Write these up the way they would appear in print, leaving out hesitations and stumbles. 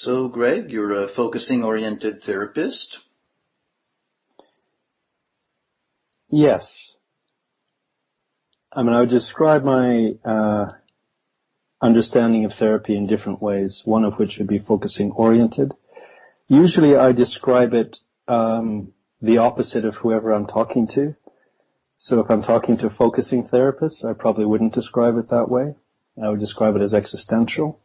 So, Greg, you're a focusing-oriented therapist. Yes. I mean, I would describe my understanding of therapy in different ways, one of which would be focusing-oriented. Usually I describe it the opposite of whoever I'm talking to. So if I'm talking to focusing therapists, I probably wouldn't describe it that way. I would describe it as existential.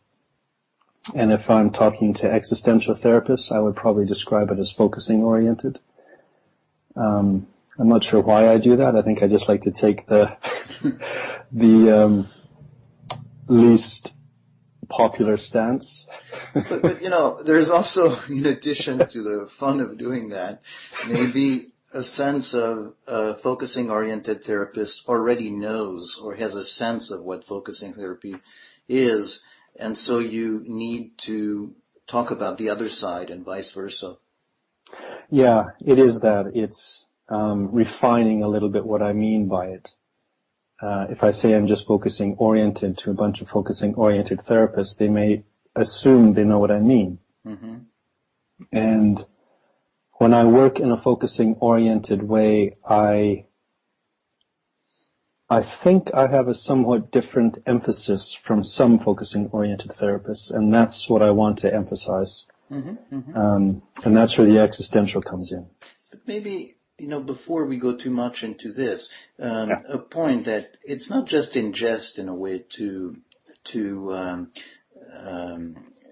And if I'm talking to existential therapists, I would probably describe it as focusing-oriented. I'm not sure why I do that. I think I just like to take the least popular stance. But there's also, in addition to the fun of doing that, maybe a sense of a focusing-oriented therapist already knows or has a sense of what focusing therapy is, and so you need to talk about the other side and vice versa. Yeah, it is that. It's refining a little bit what I mean by it. If I say I'm just focusing-oriented to a bunch of focusing-oriented therapists, they may assume they know what I mean. Mm-hmm. And when I work in a focusing-oriented way, I think I have a somewhat different emphasis from some focusing-oriented therapists, and that's what I want to emphasize. Mm-hmm. Mm-hmm. And that's where the existential comes in. But maybe, before we go too much into this, a point that it's not just in jest in a way to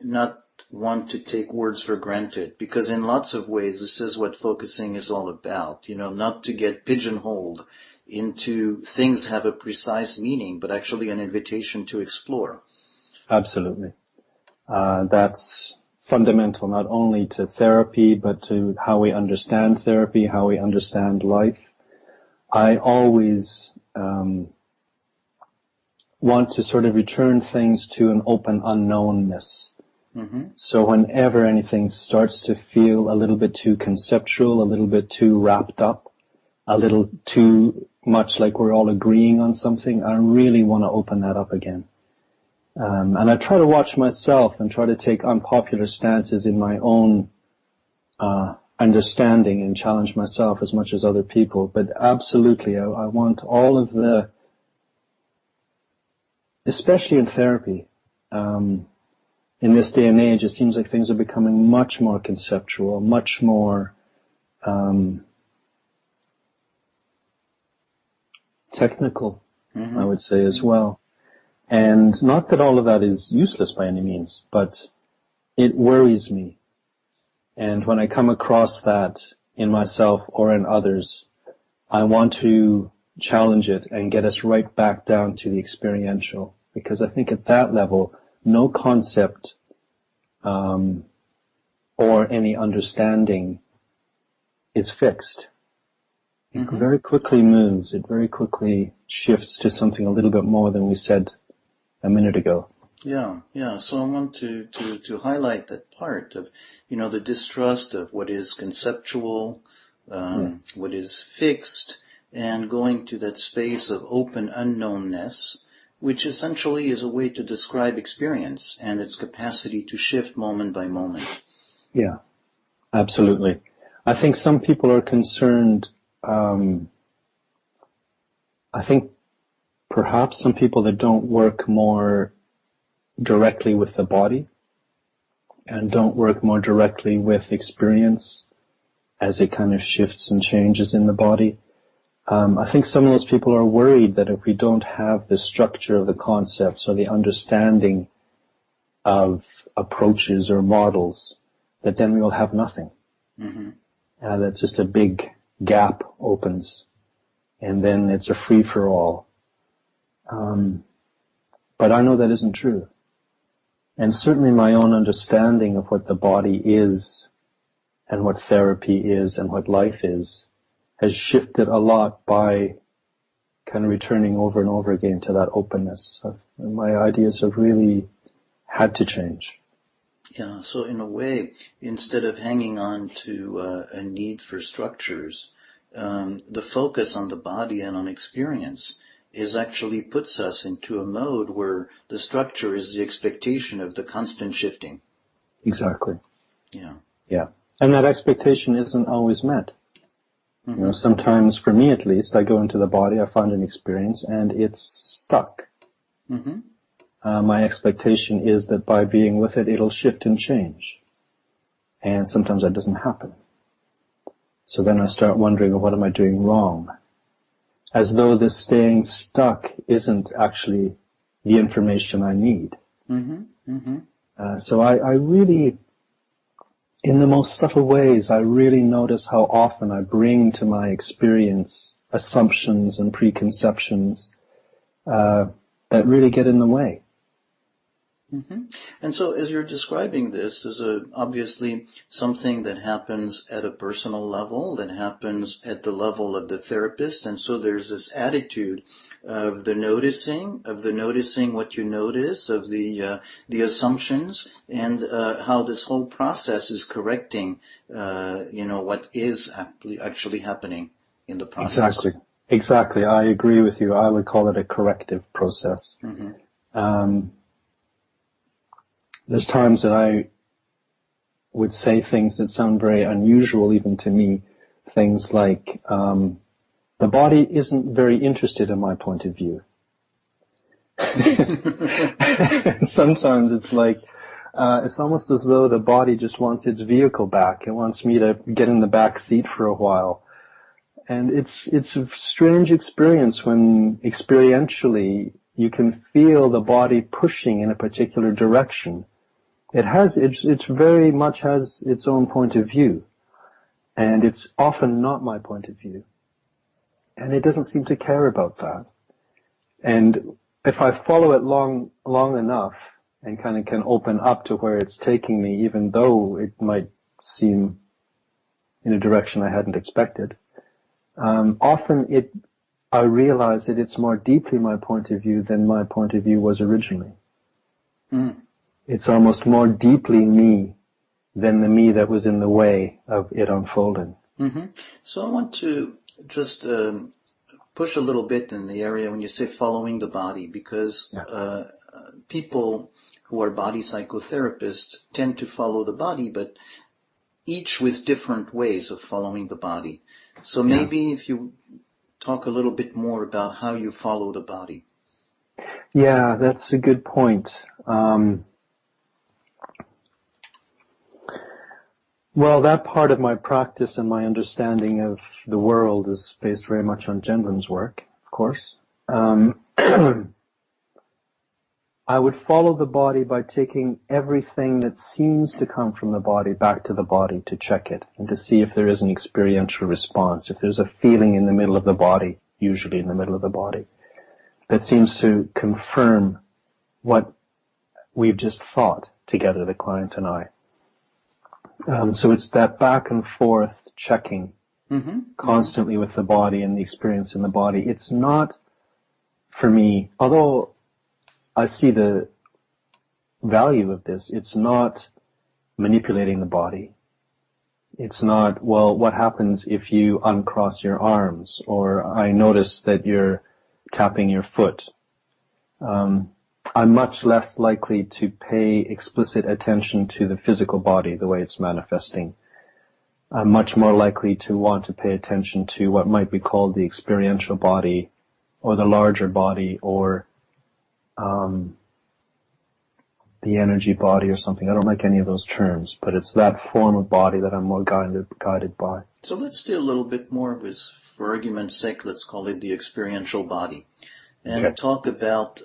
not want to take words for granted, because in lots of ways this is what focusing is all about, not to get pigeonholed into things have a precise meaning, but actually an invitation to explore. Absolutely. That's fundamental not only to therapy, but to how we understand therapy, how we understand life. I always want to sort of return things to an open unknownness. Mm-hmm. So whenever anything starts to feel a little bit too conceptual, a little bit too wrapped up, a little too much like we're all agreeing on something, I really want to open that up again. And I try to watch myself and try to take unpopular stances in my own understanding and challenge myself as much as other people. But absolutely, I want all of the, especially in therapy, in this day and age, it seems like things are becoming much more conceptual, much more technical, mm-hmm. I would say as well. And not that all of that is useless by any means, but it worries me. And when I come across that in myself or in others, I want to challenge it and get us right back down to the experiential. Because I think at that level, no concept or any understanding is fixed. It mm-hmm. very quickly moves. It very quickly shifts to something a little bit more than we said a minute ago. Yeah. So I want to highlight that part of, the distrust of what is conceptual, what is fixed, and going to that space of open unknownness, which essentially is a way to describe experience and its capacity to shift moment by moment. Yeah, absolutely. I think some people are concerned, I think perhaps some people that don't work more directly with the body and don't work more directly with experience as it kind of shifts and changes in the body. I think some of those people are worried that if we don't have the structure of the concepts or the understanding of approaches or models, that then we will have nothing. Mm-hmm. That just a big gap opens, and then it's a free-for-all. But I know that isn't true. And certainly my own understanding of what the body is and what therapy is and what life is has shifted a lot by kind of returning over and over again to that openness. My ideas have really had to change. Yeah, so in a way, instead of hanging on to a need for structures, the focus on the body and on experience is actually puts us into a mode where the structure is the expectation of the constant shifting. Exactly. Yeah. Yeah. And that expectation isn't always met. You know, sometimes, for me at least, I go into the body, I find an experience, and it's stuck. My expectation is that by being with it, it'll shift and change. And sometimes that doesn't happen. So then I start wondering, what am I doing wrong? As though this staying stuck isn't actually the information I need. So I really, in the most subtle ways, I really notice how often I bring to my experience assumptions and preconceptions that really get in the way. And so as you're describing this is obviously something that happens at a personal level, that happens at the level of the therapist, and so there's this attitude of the noticing what you notice, of the assumptions, and how this whole process is correcting, what is actually happening in the process. Exactly. I agree with you. I would call it a corrective process. There's times that I would say things that sound very unusual even to me. Things like, the body isn't very interested in my point of view. And sometimes it's like, it's almost as though the body just wants its vehicle back. It wants me to get in the back seat for a while. And it's a strange experience when experientially you can feel the body pushing in a particular direction. It very much has its own point of view, and it's often not my point of view. And it doesn't seem to care about that. And if I follow it long enough and kind of can open up to where it's taking me, even though it might seem in a direction I hadn't expected, often I realize that it's more deeply my point of view than my point of view was originally. It's almost more deeply me than the me that was in the way of it unfolding. So I want to just push a little bit in the area when you say following the body, because people who are body psychotherapists tend to follow the body, but each with different ways of following the body. So maybe if you talk a little bit more about how you follow the body. Yeah, that's a good point. Well, that part of my practice and my understanding of the world is based very much on Gendron's work, of course. I would follow the body by taking everything that seems to come from the body back to the body to check it and to see if there is an experiential response, if there's a feeling in the middle of the body, usually in the middle of the body, that seems to confirm what we've just thought together, the client and I. So it's that back and forth checking constantly with the body and the experience in the body. It's not, for me, although I see the value of this, it's not manipulating the body. It's not, well, what happens if you uncross your arms? Or I notice that you're tapping your foot. I'm much less likely to pay explicit attention to the physical body, the way it's manifesting. I'm much more likely to want to pay attention to what might be called the experiential body, or the larger body, or the energy body or something. I don't like any of those terms, but it's that form of body that I'm more guided by. So let's do a little bit more with, for argument's sake, let's call it the experiential body. And talk about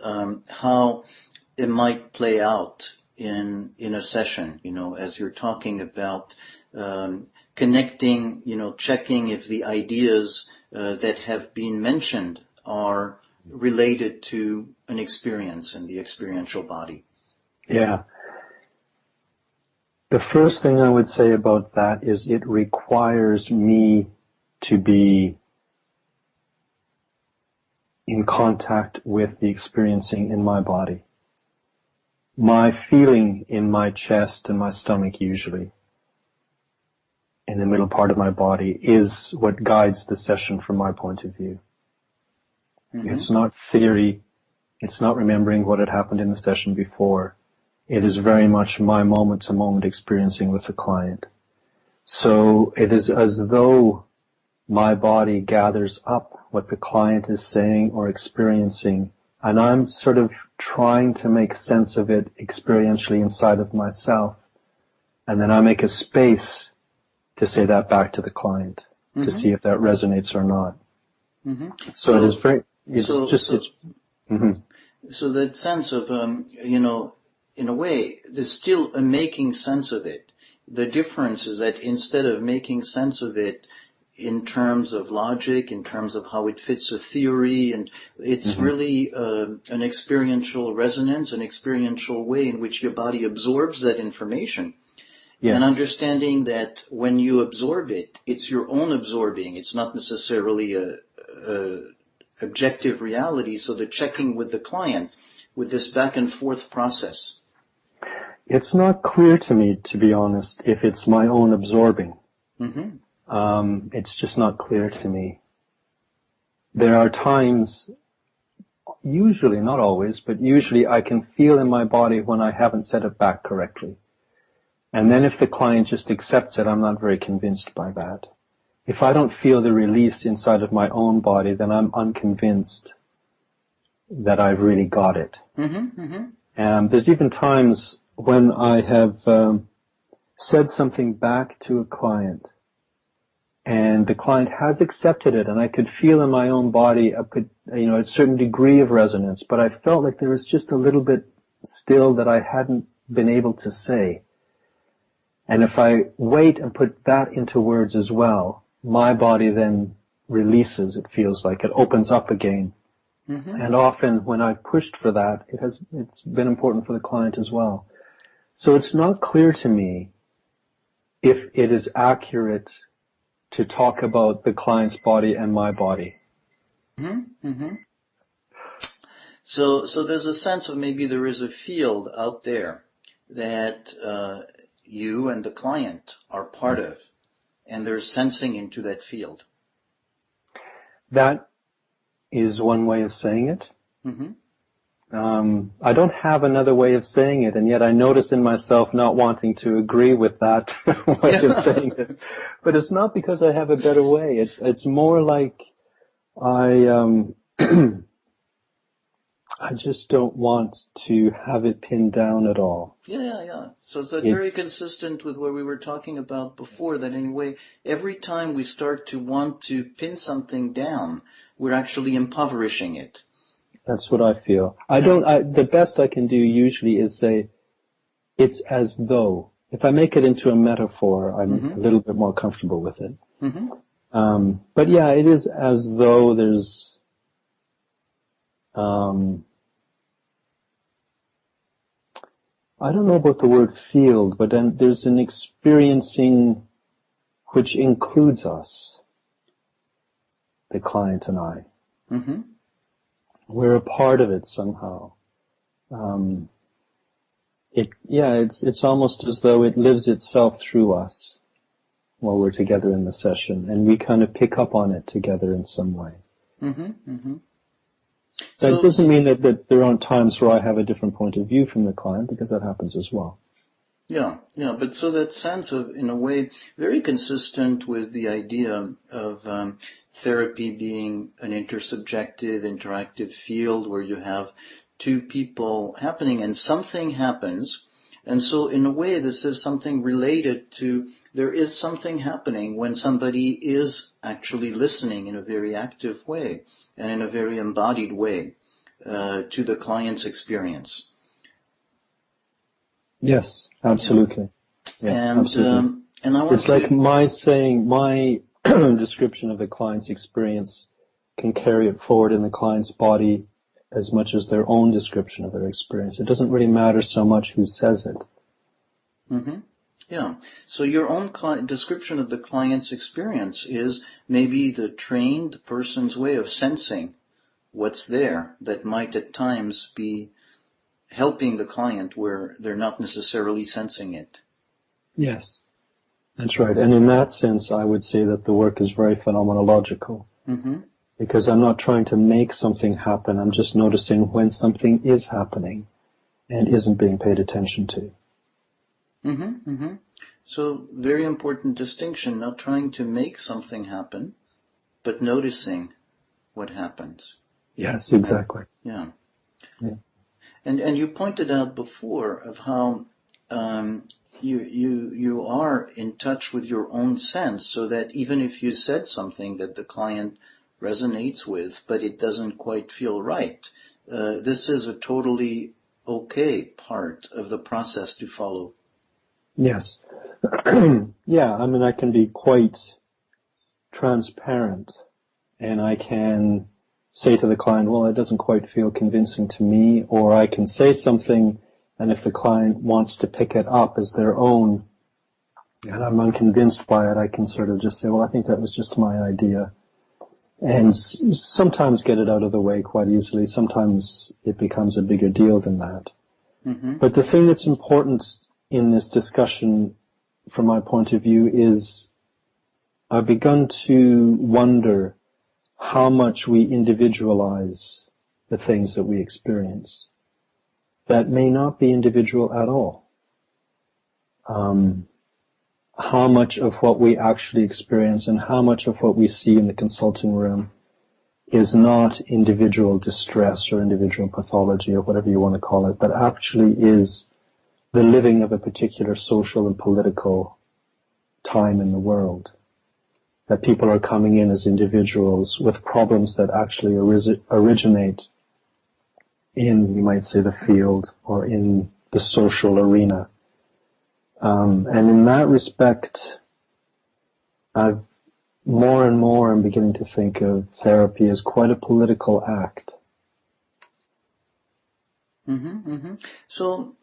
how it might play out in a session, as you're talking about connecting, checking if the ideas that have been mentioned are related to an experience in the experiential body. Yeah. The first thing I would say about that is it requires me to be in contact with the experiencing in my body. My feeling in my chest and my stomach, usually, in the middle part of my body, is what guides the session from my point of view. It's not theory. It's not remembering what had happened in the session before. It is very much my moment-to-moment experiencing with the client. So it is as though my body gathers up what the client is saying or experiencing, and I'm sort of trying to make sense of it experientially inside of myself. And then I make a space to say that back to the client, to see if that resonates or not. So it is very, So that sense of, in a way, there's still a making sense of it. The difference is that instead of making sense of it in terms of logic, in terms of how it fits a theory, and it's really an experiential resonance, an experiential way in which your body absorbs that information. Yes. And understanding that when you absorb it, it's your own absorbing. It's not necessarily a objective reality. So the checking with the client, with this back and forth process. It's not clear to me, to be honest, if it's my own absorbing. It's just not clear to me. There are times, usually, not always, but usually I can feel in my body when I haven't said it back correctly. And then if the client just accepts it, I'm not very convinced by that. If I don't feel the release inside of my own body, then I'm unconvinced that I've really got it. And there's even times when I have said something back to a client, and the client has accepted it, and I could feel in my own body a certain degree of resonance, but I felt like there was just a little bit still that I hadn't been able to say. And if I wait and put that into words as well, my body then releases, it feels like. It opens up again. And often when I've pushed for that, it's been important for the client as well. So it's not clear to me if it is accurate to talk about the client's body and my body. So there's a sense of maybe there is a field out there that you and the client are part of, and there's sensing into that field. That is one way of saying it. I don't have another way of saying it, and yet I notice in myself not wanting to agree with that way of saying it. But it's not because I have a better way. It's more like I just don't want to have it pinned down at all. Yeah. So that's very consistent with what we were talking about before, that in a way, every time we start to want to pin something down, we're actually impoverishing it. That's what I feel. The best I can do usually is say, it's as though. If I make it into a metaphor, I'm a little bit more comfortable with it. But yeah, it is as though there's, I don't know about the word field, but then there's an experiencing which includes us, the client and I. We're a part of it somehow. It's almost as though it lives itself through us while we're together in the session, and we kind of pick up on it together in some way. That doesn't mean that there aren't times where I have a different point of view from the client, because that happens as well. Yeah, but so that sense of, in a way, very consistent with the idea of therapy being an intersubjective, interactive field where you have two people happening and something happens. And so in a way, this is something related to, there is something happening when somebody is actually listening in a very active way and in a very embodied way to the client's experience. Yes, absolutely. Yeah, absolutely. And I want it's like my description of the client's experience can carry it forward in the client's body as much as their own description of their experience. It doesn't really matter so much who says it. Yeah. So your own description of the client's experience is maybe the trained person's way of sensing what's there that might at times be helping the client where they're not necessarily sensing it. Yes, that's right. And in that sense, I would say that the work is very phenomenological. Because I'm not trying to make something happen. I'm just noticing when something is happening. and isn't being paid attention to. Mm-hmm, mm-hmm. So, very important distinction, not trying to make something happen, but noticing what happens. Yes, exactly. Yeah. Yeah. And you pointed out before of how you are in touch with your own sense, so that even if you said something that the client resonates with, but it doesn't quite feel right, this is a totally okay part of the process to follow. Yes. Yeah, I mean, I can be quite transparent, and I can say to the client, well, it doesn't quite feel convincing to me, or I can say something, and if the client wants to pick it up as their own, and I'm unconvinced by it, I can sort of just say, well, I think that was just my idea, and sometimes get it out of the way quite easily. Sometimes it becomes a bigger deal than that. Mm-hmm. But the thing that's important in this discussion, from my point of view, is I've begun to wonder how much we individualize the things that we experience that may not be individual at all. How much of what we actually experience and how much of what we see in the consulting room is not individual distress or individual pathology or whatever you want to call it, but actually is the living of a particular social and political time in the world. That people are coming in as individuals with problems that actually originate in, you might say, the field or in the social arena. And in that respect, I've more and more am beginning to think of therapy as quite a political act. Mm-hmm, mm-hmm. So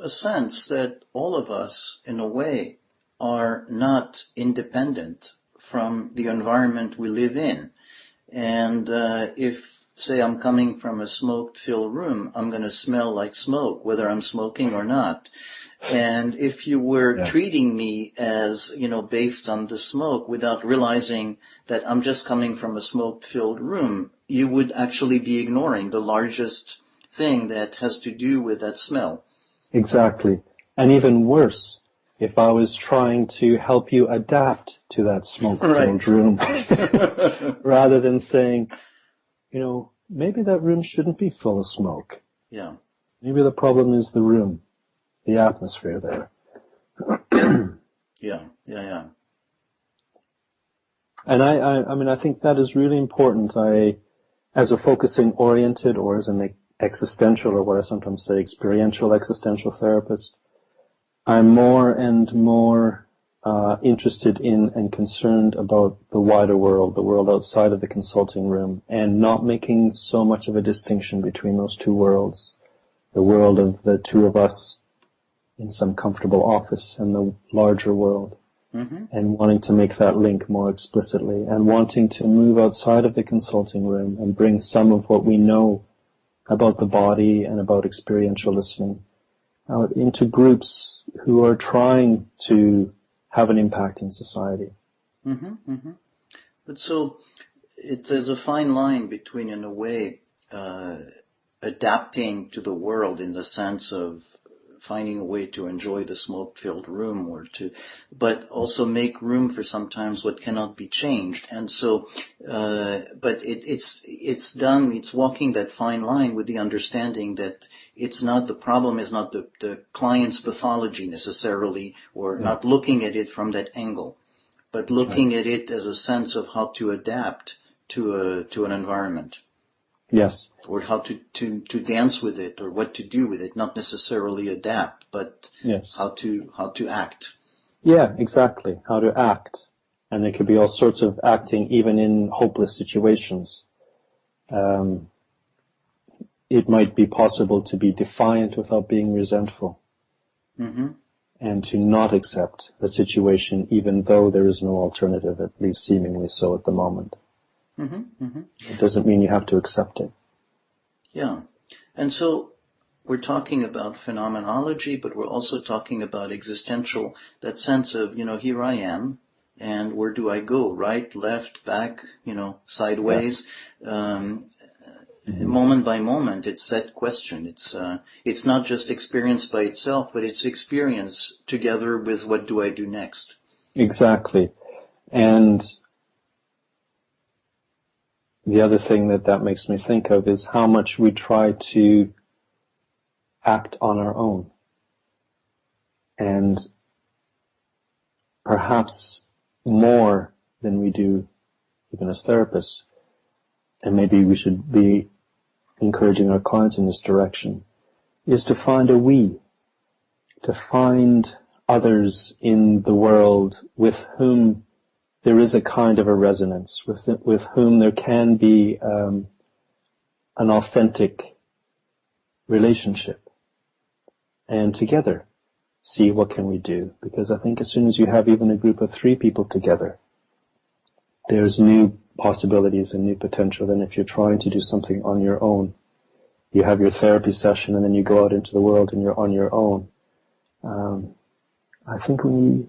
a sense that all of us, in a way, are not independent from the environment we live in. And if, say, I'm coming from a smoke-filled room, I'm going to smell like smoke, whether I'm smoking or not. And if you were treating me as, based on the smoke without realizing that I'm just coming from a smoke-filled room, you would actually be ignoring the largest thing that has to do with that smell. Exactly. And even worse, if I was trying to help you adapt to that smoke-filled room, rather than saying, maybe that room shouldn't be full of smoke. Yeah. Maybe the problem is the room, the atmosphere there. Yeah. And I think that is really important. As a focusing oriented or as an existential, or what I sometimes say, experiential existential therapist, I'm more and more interested in and concerned about the wider world, the world outside of the consulting room, and not making so much of a distinction between those two worlds, the world of the two of us in some comfortable office and the larger world, and wanting to make that link more explicitly, and wanting to move outside of the consulting room and bring some of what we know about the body and about experiential listening out into groups who are trying to have an impact in society. But so there's a fine line between, in a way, adapting to the world in the sense of finding a way to enjoy the smoke-filled room, but also make room for sometimes what cannot be changed. And so, but it's walking that fine line with the understanding that the problem is not the client's pathology necessarily, or not looking at it from that angle, but looking at it as a sense of how to adapt to an environment. Yes. Or how to dance with it, or what to do with it, not necessarily adapt, but how to act. Yeah, exactly. How to act. And there could be all sorts of acting even in hopeless situations. It might be possible to be defiant without being resentful. And to not accept the situation even though there is no alternative, at least seemingly so at the moment. It doesn't mean you have to accept it. Yeah. And so we're talking about phenomenology, but we're also talking about existential, that sense of, here I am, and where do I go? Right, left, back, sideways. moment by moment. It's that question. It's not just experience by itself, but it's experience together with what do I do next. Exactly. And the other thing that makes me think of is how much we try to act on our own. And perhaps more than we do even as therapists. And maybe we should be encouraging our clients in this direction, is to find a we, to find others in the world with whom there is a kind of a resonance, with whom there can be an authentic relationship. And together, see what can we do. Because I think as soon as you have even a group of 3 people together, there's new possibilities and new potential than if you're trying to do something on your own. You have your therapy session and then you go out into the world and you're on your own. I think we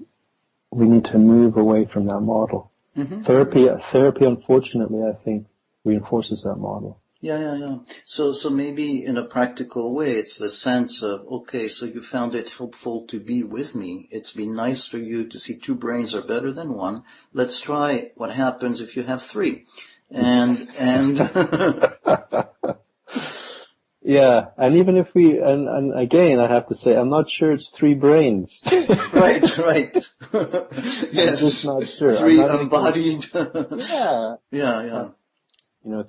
need to move away from that model. Mm-hmm. Therapy, unfortunately, I think reinforces that model. Yeah. So maybe in a practical way, it's the sense of, okay, so you found it helpful to be with me. It's been nice for you to see 2 brains are better than 1. Let's try what happens if you have 3. And yeah, and even if we, and again, I have to say, I'm not sure it's 3 brains. Right. Yes. I'm just not sure. 3 embodied. Yeah.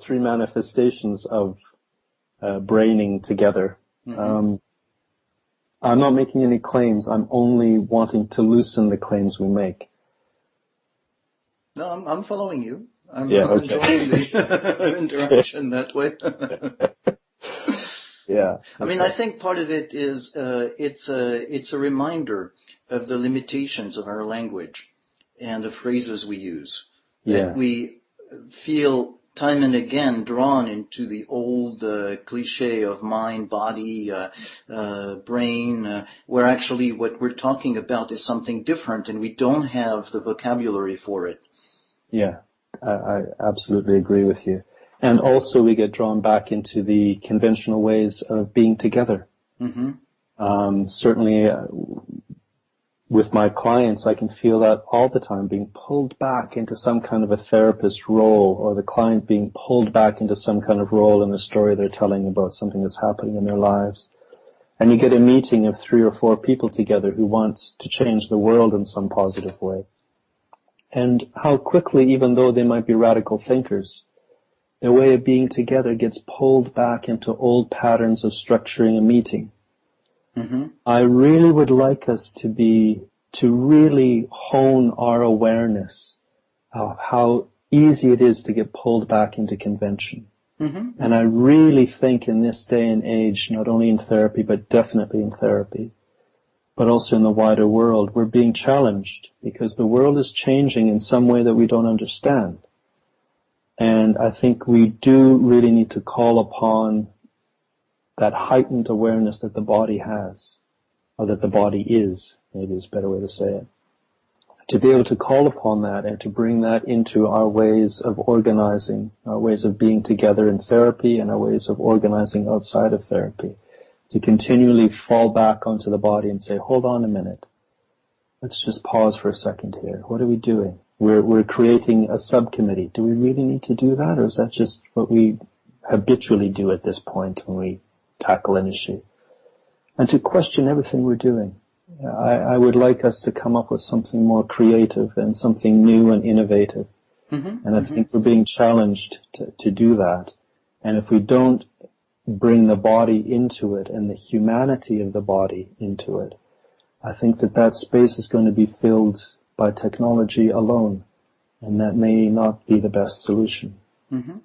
3 manifestations of braining together. Mm-hmm. I'm not making any claims. I'm only wanting to loosen the claims we make. No, I'm following you. I'm okay. enjoying the interaction that way. Yeah. I mean, I think part of it is it's a reminder of the limitations of our language and the phrases we use. Yes. That we feel time and again drawn into the old cliche of mind, body, brain, where actually what we're talking about is something different and we don't have the vocabulary for it. Yeah, I absolutely agree with you. And also we get drawn back into the conventional ways of being together. Mm-hmm. Certainly with my clients, I can feel that all the time, being pulled back into some kind of a therapist role, or the client being pulled back into some kind of role in the story they're telling about something that's happening in their lives. And you get a meeting of 3 or 4 people together who want to change the world in some positive way. And how quickly, even though they might be radical thinkers, their way of being together gets pulled back into old patterns of structuring a meeting. Mm-hmm. I really would like us to really hone our awareness of how easy it is to get pulled back into convention. Mm-hmm. And I really think in this day and age, not only in therapy, but definitely in therapy, but also in the wider world, we're being challenged because the world is changing in some way that we don't understand. And I think we do really need to call upon that heightened awareness that the body has, or that the body is, maybe is a better way to say it. To be able to call upon that and to bring that into our ways of organizing, our ways of being together in therapy and our ways of organizing outside of therapy. To continually fall back onto the body and say, hold on a minute. Let's just pause for a second here. What are we doing? We're creating a subcommittee. Do we really need to do that, or is that just what we habitually do at this point when we tackle an issue? And to question everything we're doing. I would like us to come up with something more creative and something new and innovative. Mm-hmm, and I think we're being challenged to do that. And if we don't bring the body into it and the humanity of the body into it, I think that space is going to be filled by technology alone, and that may not be the best solution. Mm-hmm.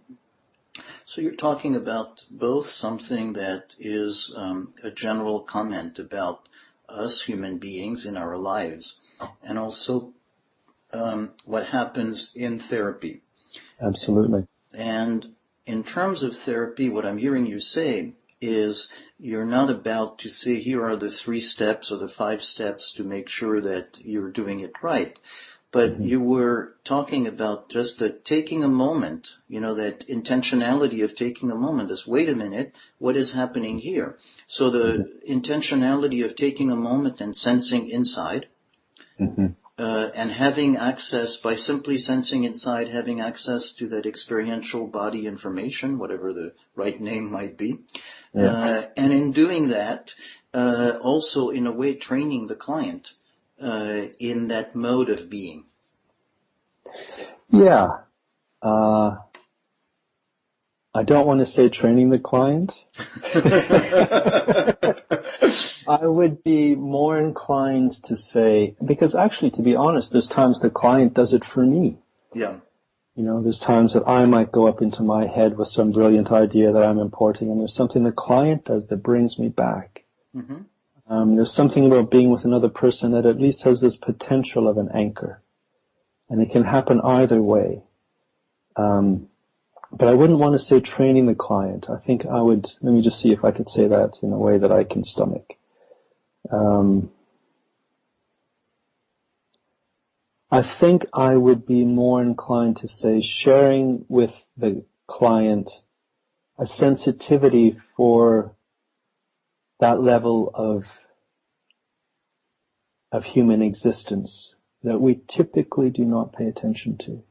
So you're talking about both something that is a general comment about us human beings in our lives, and also what happens in therapy. Absolutely. And in terms of therapy, what I'm hearing you say is you're not about to say here are the 3 steps or the 5 steps to make sure that you're doing it right, but you were talking about just the taking a moment, that intentionality of taking a moment is, wait a minute, what is happening here? So the intentionality of taking a moment and sensing inside, and having access, by simply sensing inside, having access to that experiential body information, whatever the right name might be. And in doing that, also in a way training the client in that mode of being. Yeah. I don't want to say training the client. I would be more inclined to say, because actually, to be honest, there's times the client does it for me. Yeah. There's times that I might go up into my head with some brilliant idea that I'm importing, and there's something the client does that brings me back. There's something about being with another person that at least has this potential of an anchor. And it can happen either way. But I wouldn't want to say training the client. I think I would, let me just see if I could say that in a way that I can stomach. I think I would be more inclined to say sharing with the client a sensitivity for that level of human existence that we typically do not pay attention to.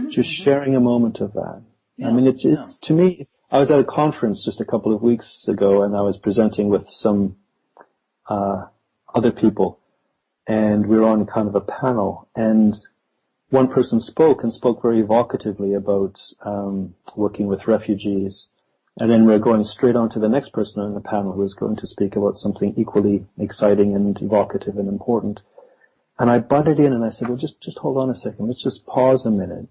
Just sharing a moment of that. Yeah, I mean, it's to me, I was at a conference just a couple of weeks ago, and I was presenting with some other people, and we were on kind of a panel, and one person spoke very evocatively about working with refugees, and then we're going straight on to the next person on the panel who was going to speak about something equally exciting and evocative and important. And I butted in and I said, well, just hold on a second. Let's just pause a minute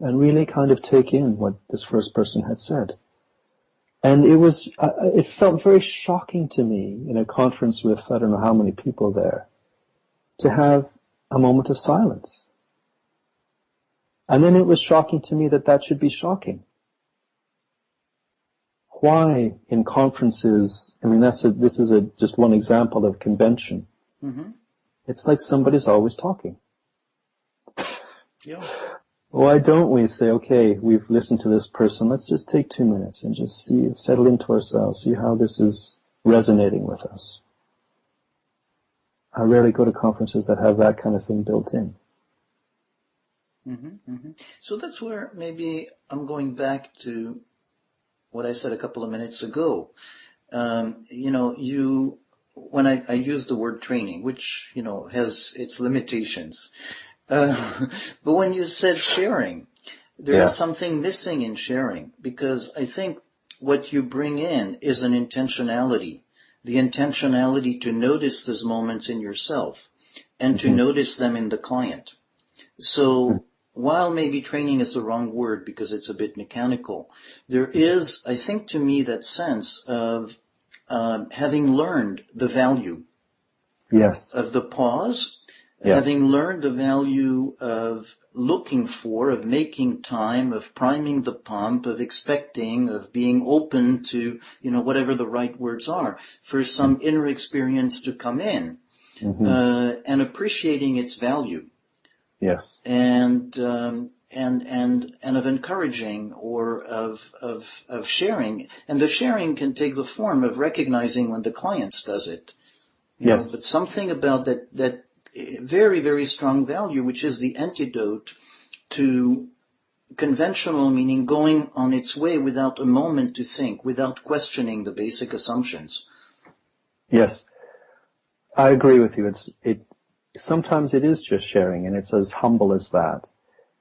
and really kind of take in what this first person had said. And it felt very shocking to me in a conference with I don't know how many people there to have a moment of silence. And then it was shocking to me that should be shocking. Why in conferences, I mean, this is just one example of convention. It's like somebody's always talking. Yeah. Why don't we say, okay, we've listened to this person, let's just take 2 minutes and just settle into ourselves, see how this is resonating with us. I rarely go to conferences that have that kind of thing built in. So that's where maybe I'm going back to what I said a couple of minutes ago. When I use the word training, which, has its limitations, but when you said sharing, there is something missing in sharing, because I think what you bring in is an intentionality, the intentionality to notice these moments in yourself and to notice them in the client. So while maybe training is the wrong word because it's a bit mechanical, there is, I think, to me, that sense of having learned the value of the pause, having learned the value of looking for, of making time, of priming the pump, of expecting, of being open to, whatever the right words are, for some inner experience to come in, and appreciating its value. Yes. And of encouraging or of sharing. And the sharing can take the form of recognizing when the client does it. But something about that very, very strong value, which is the antidote to conventional, meaning going on its way without a moment to think, without questioning the basic assumptions. Yes. I agree with you. Sometimes it is just sharing, and it's as humble as that.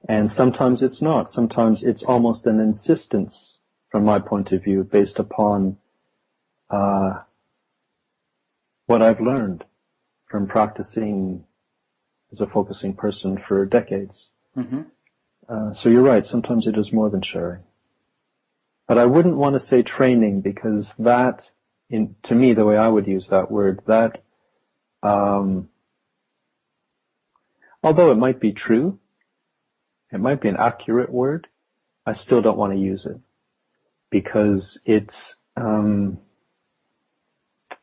And sometimes it's not. Sometimes it's almost an insistence, from my point of view, based upon what I've learned from practicing as a focusing person for decades. So you're right. Sometimes it is more than sharing. But I wouldn't want to say training, because that, to me, the way I would use that word, that although it might be true, it might be an accurate word, I still don't want to use it, because it's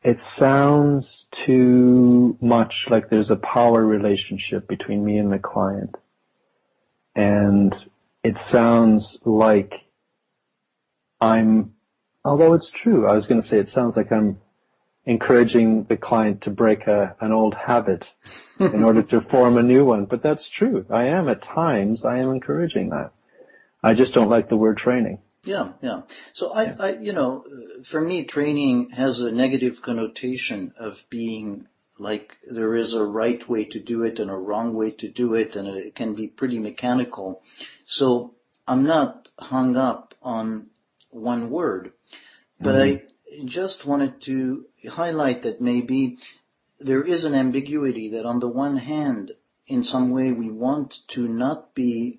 it sounds too much like there's a power relationship between me and the client. And it sounds like although it's true, I was going to say it sounds like I'm encouraging the client to break an old habit in order to form a new one. But that's true. At times, I am encouraging that. I just don't like the word training. Yeah. So for me, training has a negative connotation of being like there is a right way to do it and a wrong way to do it, and it can be pretty mechanical. So I'm not hung up on one word, but I just wanted to highlight that maybe there is an ambiguity that on the one hand, in some way, we want to not be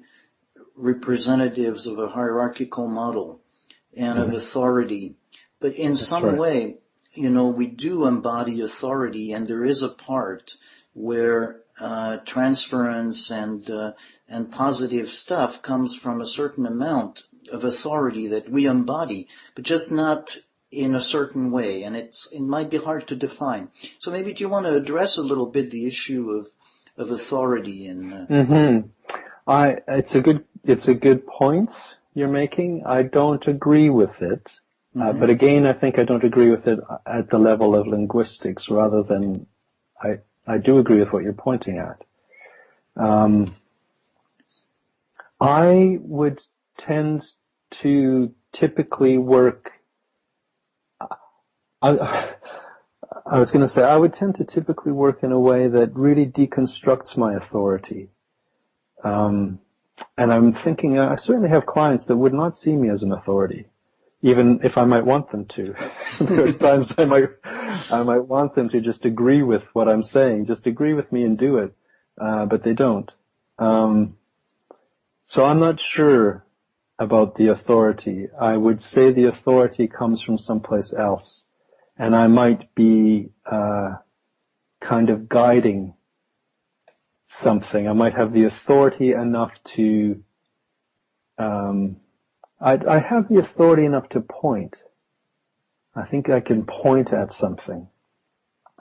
representatives of a hierarchical model and of authority, but in some way, we do embody authority, and there is a part where transference and positive stuff comes from a certain amount of authority that we embody, but just not in a certain way, and it might be hard to define. So maybe do you want to address a little bit the issue of authority and It's a good point you're making. I don't agree with it. But again, I think I don't agree with it at the level of linguistics rather than I do agree with what you're pointing at. I would tend to typically work I was going to say I would tend to typically work in a way that really deconstructs my authority. And I'm thinking I certainly have clients that would not see me as an authority, even if I might want them to. There's times I might want them to just agree with what I'm saying, just agree with me and do it, but they don't. So I'm not sure about the authority. I would say the authority comes from someplace else, and I might be kind of guiding something. I might have the authority enough to I have the authority enough to point. I think I can point at something.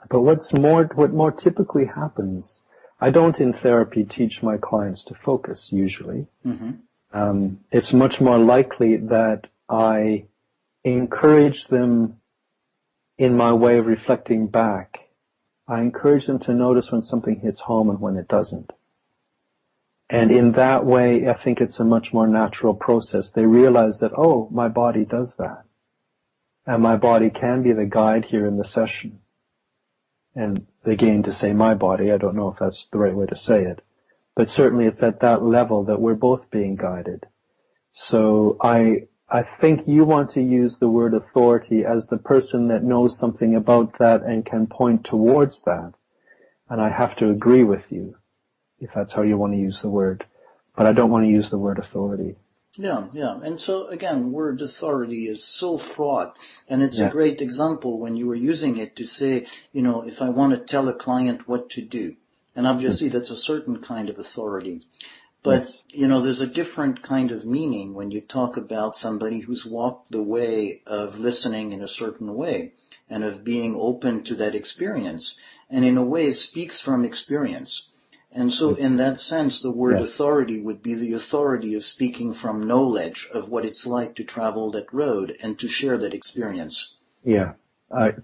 But what more typically happens, I don't in therapy teach my clients to focus usually. It's much more likely that I encourage them in my way of reflecting back. I encourage them to notice when something hits home and when it doesn't. And in that way, I think it's a much more natural process. They realize that, oh, my body does that. And my body can be the guide here in the session. And again, to say my body, I don't know if that's the right way to say it. But certainly it's at that level that we're both being guided. So I think you want to use the word authority as the person that knows something about that and can point towards that. And I have to agree with you, if that's how you want to use the word. But I don't want to use the word authority. Yeah. And so, again, word authority is so fraught. And it's a great example when you were using it to say, if I want to tell a client what to do. And obviously that's a certain kind of authority. But, there's a different kind of meaning when you talk about somebody who's walked the way of listening in a certain way and of being open to that experience. And in a way speaks from experience. And so in that sense, the word authority would be the authority of speaking from knowledge of what it's like to travel that road and to share that experience. Yeah,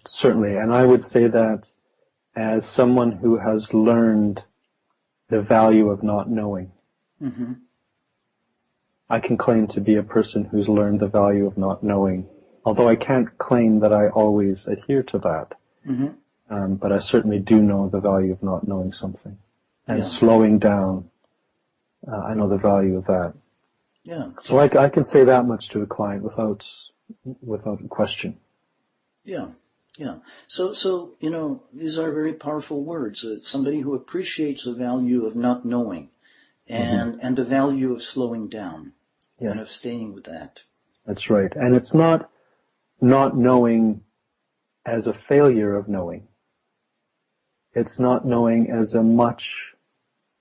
certainly. And I would say that as someone who has learned the value of not knowing, I can claim to be a person who's learned the value of not knowing, although I can't claim that I always adhere to that. But I certainly do know the value of not knowing something. And slowing down, I know the value of that. Yeah. So I can say that much to a client without question. Yeah. So these are very powerful words. Somebody who appreciates the value of not knowing and the value of slowing down and of staying with that. That's right. And it's not knowing as a failure of knowing. It's not knowing as a much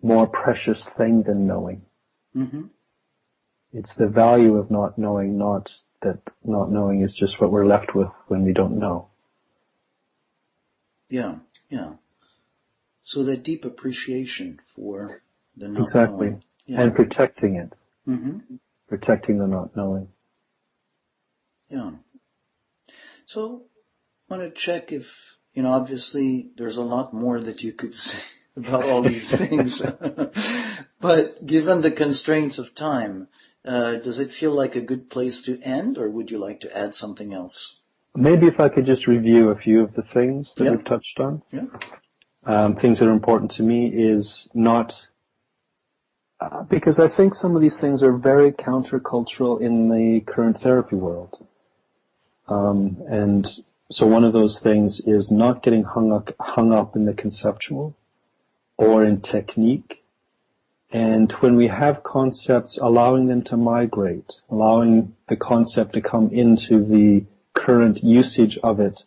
more precious thing than knowing. It's the value of not knowing, not that not knowing is just what we're left with when we don't know. Yeah, yeah. So that deep appreciation for the not Exactly. knowing. Yeah. And protecting it. Mm-hmm. Protecting the not knowing. Yeah. So I want to check if, obviously there's a lot more that you could say about all these things. But given the constraints of time, does it feel like a good place to end, or would you like to add something else? Maybe if I could just review a few of the things that Yeah. we've touched on. Yeah. Things that are important to me is not, because I think some of these things are very countercultural in the current therapy world. And so one of those things is not getting hung up in the conceptual or in technique. And when we have concepts, allowing them to migrate, allowing the concept to come into the current usage of it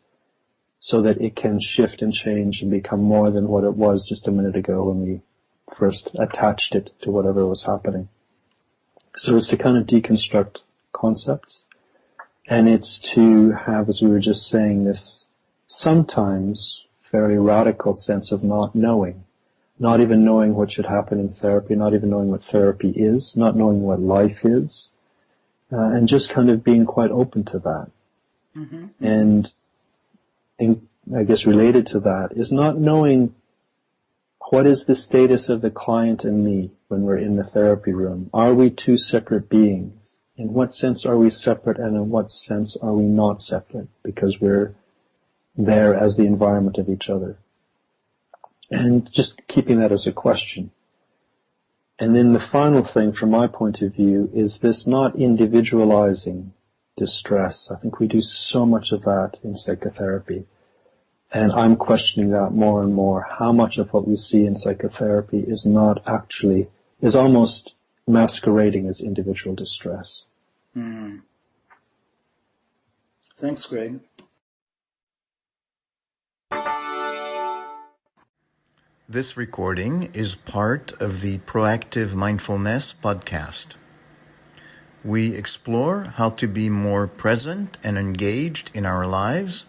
so that it can shift and change and become more than what it was just a minute ago when we first attached it to whatever was happening. So it's to kind of deconstruct concepts. And it's to have, as we were just saying, this sometimes very radical sense of not knowing. Not even knowing what should happen in therapy, not even knowing what therapy is, not knowing what life is, and just kind of being quite open to that. Mm-hmm. And I guess related to that is not knowing what is the status of the client and me when we're in the therapy room. Are we two separate beings? In what sense are we separate, and in what sense are we not separate? Because we're there as the environment of each other. And just keeping that as a question. And then the final thing from my point of view is this not individualizing distress. I think we do so much of that in psychotherapy. And I'm questioning that more and more. How much of what we see in psychotherapy is almost masquerading as individual distress. Mm. Thanks, Greg. This recording is part of the Proactive Mindfulness podcast. We explore how to be more present and engaged in our lives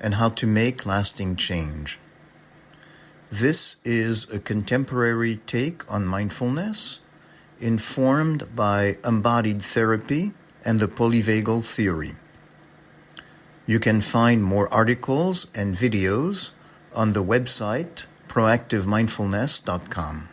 and how to make lasting change. This is a contemporary take on mindfulness, informed by embodied therapy and the polyvagal theory. You can find more articles and videos on the website proactivemindfulness.com.